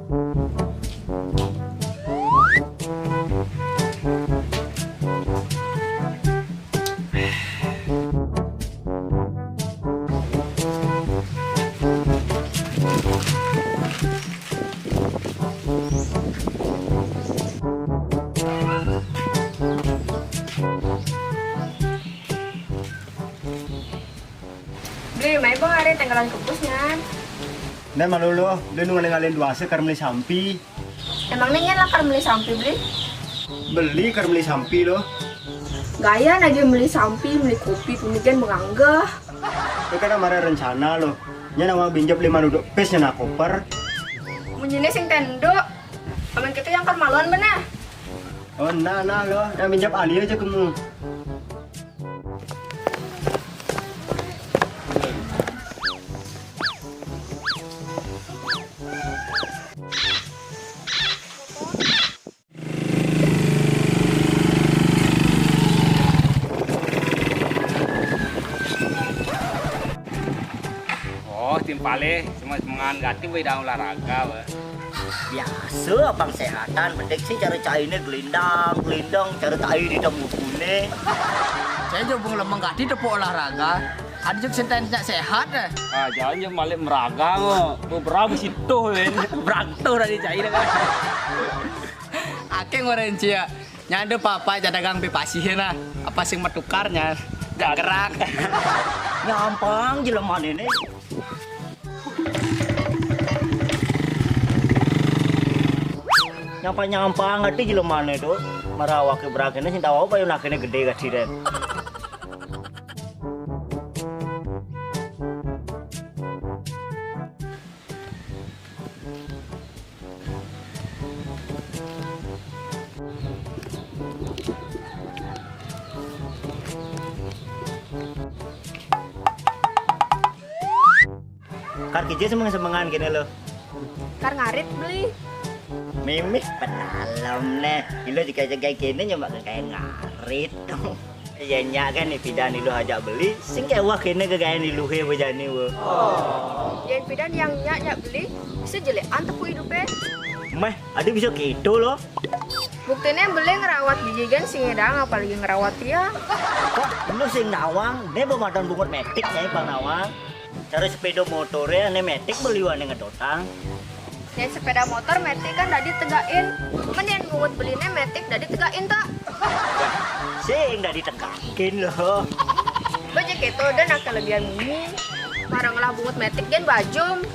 Beli mai bang ada tenggelan kebusnya. Nen malulu, lu ngalih-ngalih duase kar beli sampi. Emangnya nyen lah kan beli sampi beli? Beli kar beli sampi lo. Gaya aja beli sampi, beli kopi, kemudian menganggah. Itu kan amare rencana lo. Nya nama binjap 5 duduk pes nya nak koper. Menjene sing tendo. Aman kita yang permaluan bener. Oh nah lo, yang binjap ali aja kamu. Oh, timpale cuma ganti bidang olahraga, weh. Biasa abang sehatan, mending sih cara cairnya gelindang, cara cair di temu kune. Saya juga lemeng gak di tepuk olahraga. Ada juga sentennya sehat deh. Ah, jangan jam balik meraga mo. Beberapa situ, weh. Berantu dari cair kan. Ake ngoren cia. Nyanda papa jadagang bepasihin lah. Apa sing metukarnya? Gak gerak. Nyampang jeleman ini. Nyampang ngerti jeleman itu. Marawak ke berakene sing tahu apa yang nakene gede kasiren. Kar kerja semangan gini lo. Kar ngarit beli. Mimih penalam nih. Ilo jika jaga kini nyoba kayak ngarit dong. Ya kan nih pidan ilo ajak beli. Sing kayak wah kini kegaya nih luhe bejani wo. Yang pidan yang nyak beli bisa jelekan tepu hidupnya. Meh, ada bisa gitu loh. Buktinya beli ngerawat biji kan sing edang apalagi ngerawat dia. Kok lu sing nawang, dia pemadaman bungut metik nih bang nawang. Cara sepeda motornya nih metik beliwan ngedotang. Yang sepeda motor metik kan udah ditegain. Mending bungut belinya metik udah ditegain tak? Sing udah ditegakin loh. Baca gitu dan kelebihan ini. Marang lah bungut metik dan bajum.